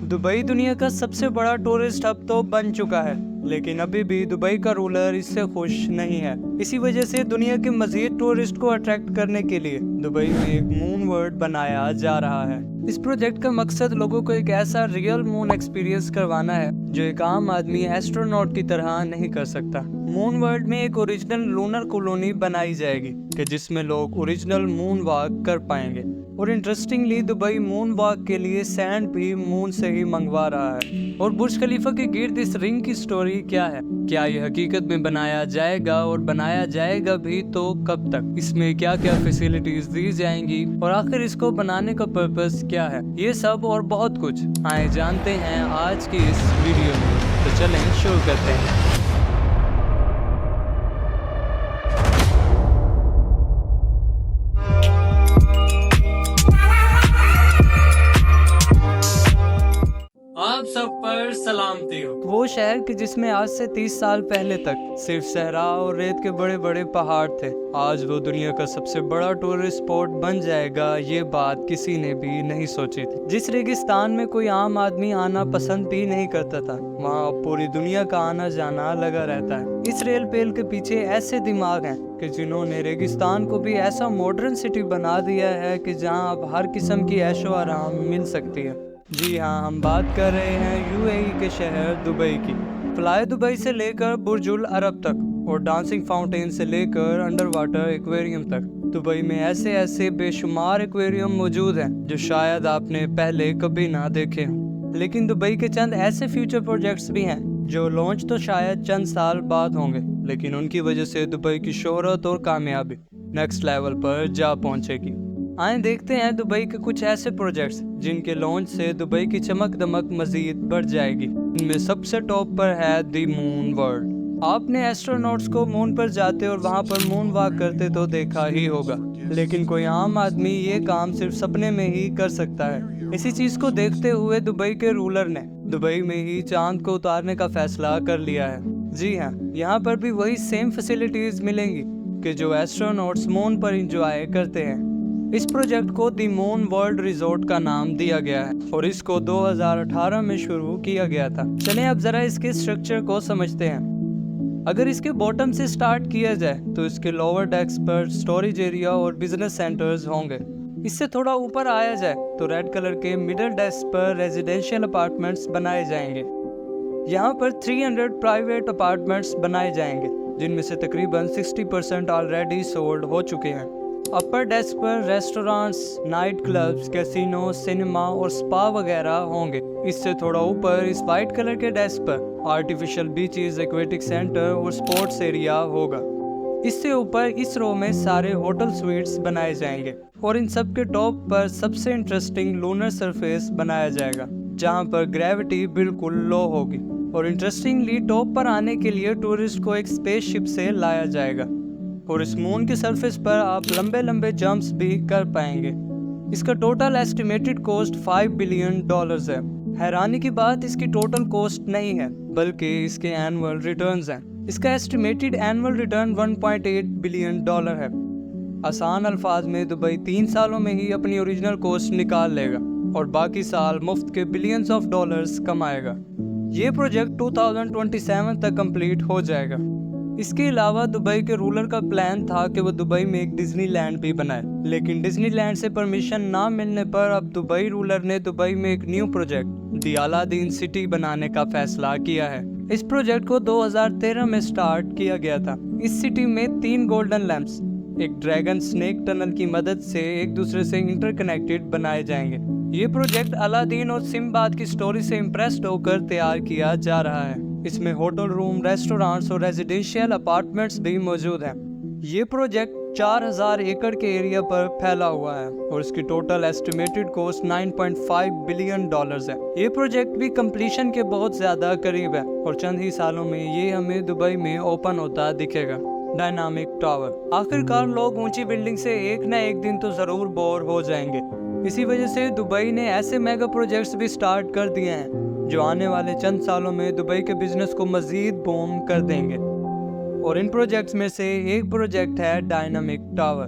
Dubai दुनिया का सबसे बड़ा टूरिस्ट हब तो बन चुका है, लेकिन अभी भी दुबई का रूलर इससे खुश नहीं है। इसी वजह से दुनिया के मजीद टूरिस्ट को अट्रैक्ट करने के लिए दुबई में एक मून वर्ल्ड बनाया जा रहा है। इस प्रोजेक्ट का मकसद लोगों को एक ऐसा रियल मून एक्सपीरियंस करवाना है जो एक आम आदमी एस्ट्रोनॉट की तरह नहीं कर सकता। मून वर्ल्ड में एक ओरिजिनल लूनर कॉलोनी बनाई जाएगी कि जिसमें लोग ओरिजिनल मून वॉक कर पाएंगे। और इंटरेस्टिंगली दुबई मून वॉक के लिए सैंड भी मून से ही मंगवा रहा है। और बुर्ज खलीफा के गिर्द इस रिंग की स्टोरी क्या है? क्या ये हकीकत में बनाया जाएगा, और बनाया जाएगा भी तो कब तक? इसमें क्या क्या फैसिलिटीज दी जाएंगी, और आखिर इसको बनाने का पर्पस क्या है? ये सब और बहुत कुछ आए जानते हैं आज की इस वीडियो में। तो चलें शुरू करते हैं। आप सब पर सलामती हो। वो शहर कि जिसमें आज से 30 साल पहले तक सिर्फ सहरा और रेत के बड़े बड़े पहाड़ थे, आज वो दुनिया का सबसे बड़ा टूरिस्ट स्पॉट बन जाएगा, ये बात किसी ने भी नहीं सोची थी। जिस रेगिस्तान में कोई आम आदमी आना पसंद भी नहीं करता था, वहाँ पूरी दुनिया का आना जाना लगा रहता है। इस रेल पेल के पीछे ऐसे दिमाग हैं कि जिन्होंने रेगिस्तान को भी ऐसा मॉडर्न सिटी बना दिया है कि जहाँ अब हर किस्म की ऐशो आराम मिल सकती है। जी हाँ, हम बात कर रहे हैं यूएई के शहर दुबई की। फ्लाई दुबई से लेकर बुर्ज उल अरब तक और डांसिंग फाउंटेन से लेकर अंडर वाटर एक्वेरियम तक, दुबई में ऐसे ऐसे बेशुमार एक्वेरियम मौजूद हैं जो शायद आपने पहले कभी ना देखे हों। लेकिन दुबई के चंद ऐसे फ्यूचर प्रोजेक्ट्स भी हैं जो लॉन्च तो शायद चंद साल बाद होंगे, लेकिन उनकी वजह से दुबई की शोहरत और कामयाबी नेक्स्ट लेवल पर जा पहुंचेगी। आए देखते हैं दुबई के कुछ ऐसे प्रोजेक्ट्स जिनके लॉन्च से दुबई की चमक दमक मजीद बढ़ जाएगी। इनमें सबसे टॉप पर है दी मून वर्ल्ड। आपने एस्ट्रोनॉट्स को मून पर जाते और वहां पर मून वॉक करते तो देखा ही होगा, लेकिन कोई आम आदमी ये काम सिर्फ सपने में ही कर सकता है। इसी चीज को देखते हुए दुबई के रूलर ने दुबई में ही चांद को उतारने का फैसला कर लिया है। जी हाँ, यहाँ पर भी वही सेम फैसिलिटीज मिलेंगी कि जो एस्ट्रोनॉट्स मून पर इंजॉय करते हैं। इस प्रोजेक्ट को दी मून वर्ल्ड रिजॉर्ट का नाम दिया गया है और इसको 2018 में शुरू किया गया था। चलें अब जरा इसके स्ट्रक्चर को समझते हैं। अगर इसके बॉटम से स्टार्ट किया जाए तो इसके लोअर डेक्स पर स्टोरेज एरिया और बिजनेस सेंटर्स होंगे। इससे थोड़ा ऊपर आया जाए तो रेड कलर के मिडिल डेस्क पर रेजिडेंशियल अपार्टमेंट्स बनाए जाएंगे। यहाँ पर 300 प्राइवेट अपार्टमेंट्स बनाए जाएंगे, जिनमें से तकरीबन 60% ऑलरेडी सोल्ड हो चुके हैं। अपर डेस्क पर restaurants, night clubs, casino, cinema और स्पा वगैरह होंगे। इससे थोड़ा ऊपर इस वाइट कलर के डेस्क पर आर्टिफिशियल बीचेस, एक्वेटिक सेंटर और स्पोर्ट्स एरिया होगा। इससे ऊपर इस रो में सारे होटल स्वीट्स बनाए जाएंगे और इन सब के टॉप पर सबसे इंटरेस्टिंग लूनर सरफेस बनाया जाएगा, जहां पर ग्रेविटी बिल्कुल लो होगी। और इंटरेस्टिंगली टॉप पर आने के लिए टूरिस्ट को एक स्पेसशिप से लाया जाएगा और इस मून के सरफेस पर आप लंबे लंबे जंप्स भी कर पाएंगे। इसका टोटल एस्टिमेटेड कॉस्ट $5 बिलियन है। हैरानी की बात इसकी टोटल कॉस्ट नहीं है, बल्कि इसके एनुअल रिटर्न्स हैं। इसका एस्टिमेटेड एनुअल रिटर्न $1.8 बिलियन है। आसान अल्फाज में दुबई 3 सालों में ही अपनी ओरिजिनल कॉस्ट निकाल लेगा और बाकी साल मुफ्त के बिलियंस ऑफ डॉलर्स कमाएगा। ये प्रोजेक्ट 2027 तक कंप्लीट हो जाएगा। इसके अलावा दुबई के रूलर का प्लान था कि वो दुबई में एक डिज्नीलैंड भी बनाए, लेकिन डिज्नीलैंड से परमिशन ना मिलने पर अब दुबई रूलर ने दुबई में एक न्यू प्रोजेक्ट दी अलादीन सिटी बनाने का फैसला किया है। इस प्रोजेक्ट को 2013 में स्टार्ट किया गया था। इस सिटी में 3 गोल्डन लैंप्स एक ड्रैगन स्नेक टनल की मदद से एक दूसरे से इंटरकनेक्टेड बनाए जाएंगे। ये प्रोजेक्ट अलादीन और सिम्बाद की स्टोरी से इम्प्रेस्ड होकर तैयार किया जा रहा है। इसमें होटल रूम, रेस्टोरेंट्स और रेजिडेंशियल अपार्टमेंट्स भी मौजूद हैं। ये प्रोजेक्ट 4000 एकड़ के एरिया पर फैला हुआ है और इसकी टोटल एस्टिमेटेड कॉस्ट $9.5 बिलियन है। ये प्रोजेक्ट भी कंप्लीशन के बहुत ज्यादा करीब है और चंद ही सालों में ये हमें दुबई में ओपन होता दिखेगा। Dynamic tower. आखिरकार लोग ऊंची बिल्डिंग से एक न एक दिन तो जरूर बोर हो जाएंगे। इसी वजह से दुबई ने ऐसे मेगा प्रोजेक्ट्स भी स्टार्ट कर दिए हैं जो आने वाले चंद सालों में दुबई के बिजनेस को मजीद बूम कर देंगे। और इन प्रोजेक्ट्स में से एक प्रोजेक्ट है डायनामिक टावर।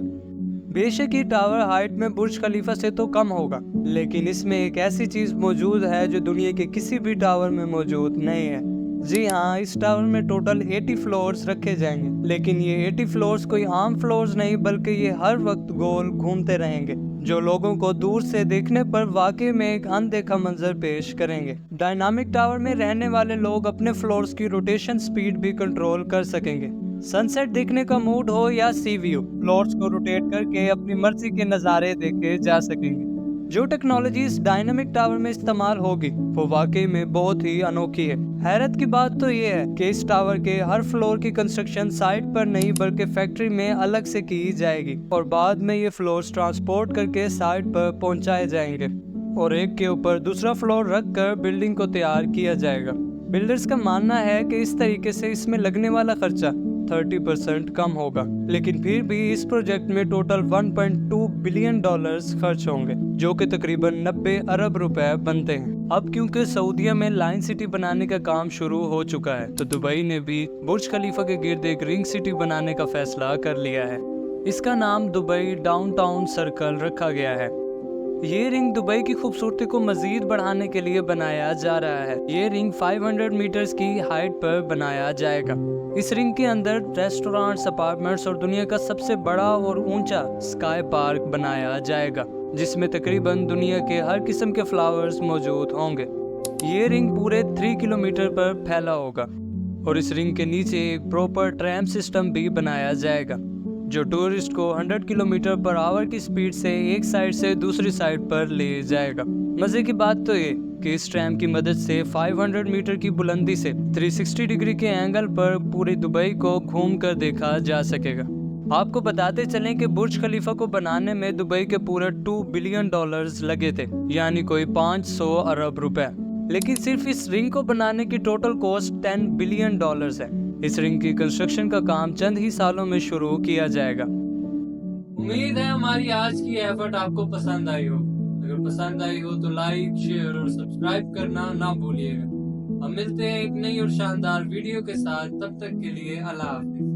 बेशक ये टावर हाइट में बुर्ज खलीफा से तो कम होगा, लेकिन इसमें एक ऐसी चीज मौजूद है जो दुनिया के किसी भी टावर में मौजूद नहीं है। जी हाँ, इस टावर में टोटल 80 फ्लोर्स रखे जाएंगे, लेकिन ये 80 फ्लोर्स कोई आम फ्लोर्स नहीं, बल्कि ये हर वक्त गोल घूमते रहेंगे, जो लोगों को दूर से देखने पर वाकई में एक अनदेखा मंजर पेश करेंगे। डायनामिक टावर में रहने वाले लोग अपने फ्लोर्स की रोटेशन स्पीड भी कंट्रोल कर सकेंगे। सनसेट देखने का मूड हो या सी व्यू, फ्लोर्स को रोटेट करके अपनी मर्जी के नज़ारे देखे जा सकेंगे। जो टेक्नोलॉजी इस डायनामिक टावर में इस्तेमाल होगी वो वाकई में बहुत ही अनोखी है। हैरत की बात तो ये है कि इस टावर के हर फ्लोर की कंस्ट्रक्शन साइट पर नहीं बल्कि फैक्ट्री में अलग से की जाएगी और बाद में ये फ्लोर्स ट्रांसपोर्ट करके साइट पर पहुंचाए जाएंगे और एक के ऊपर दूसरा फ्लोर रख कर बिल्डिंग को तैयार किया जाएगा। बिल्डर्स का मानना है कि इस तरीके से इसमें लगने वाला खर्चा 30% कम होगा, लेकिन फिर भी इस प्रोजेक्ट में टोटल 1.2 बिलियन डॉलर्स खर्च होंगे, जो कि तकरीबन 90 अरब रुपए बनते हैं। अब क्योंकि सऊदीया में लाइन सिटी बनाने का काम शुरू हो चुका है, तो दुबई ने भी बुर्ज खलीफा के गिर्द एक रिंग सिटी बनाने का फैसला कर लिया है। इसका नाम दुबई डाउनटाउन सर्कल रखा गया है। ये रिंग दुबई की खूबसूरती को मजीद बढ़ाने के लिए बनाया जा रहा है। ये रिंग 500 मीटर्स की हाइट पर बनाया जाएगा। इस रिंग के अंदर रेस्टोरेंट्स, अपार्टमेंट्स और दुनिया का सबसे बड़ा और ऊंचा स्काई पार्क बनाया जाएगा, जिसमें तकरीबन दुनिया के हर किस्म के फ्लावर्स मौजूद होंगे। ये रिंग पूरे 3 किलोमीटर पर फैला होगा और इस रिंग के नीचे एक प्रॉपर ट्रैम सिस्टम भी बनाया जाएगा, जो टूरिस्ट को 100 किलोमीटर पर आवर की स्पीड से एक साइड से दूसरी साइड पर ले जाएगा। मजे की बात तो ये कि इस ट्रैम की मदद से 500 मीटर की बुलंदी से 360 डिग्री के एंगल पर पूरी दुबई को घूम कर देखा जा सकेगा। आपको बताते चलें कि बुर्ज खलीफा को बनाने में दुबई के पूरे 2 बिलियन डॉलर्स लगे थे, यानी कोई 500 अरब रुपए। लेकिन सिर्फ इस रिंग को बनाने की टोटल कॉस्ट 10 बिलियन डॉलर्स है। इस रिंग की कंस्ट्रक्शन का काम चंद ही सालों में शुरू किया जाएगा। उम्मीद है हमारी आज की एफर्ट आपको पसंद आई हो। अगर पसंद आई हो तो लाइक, शेयर और सब्सक्राइब करना ना भूलिएगा। हम मिलते हैं एक नई और शानदार वीडियो के साथ। तब तक के लिए अल्लाह हाफिज।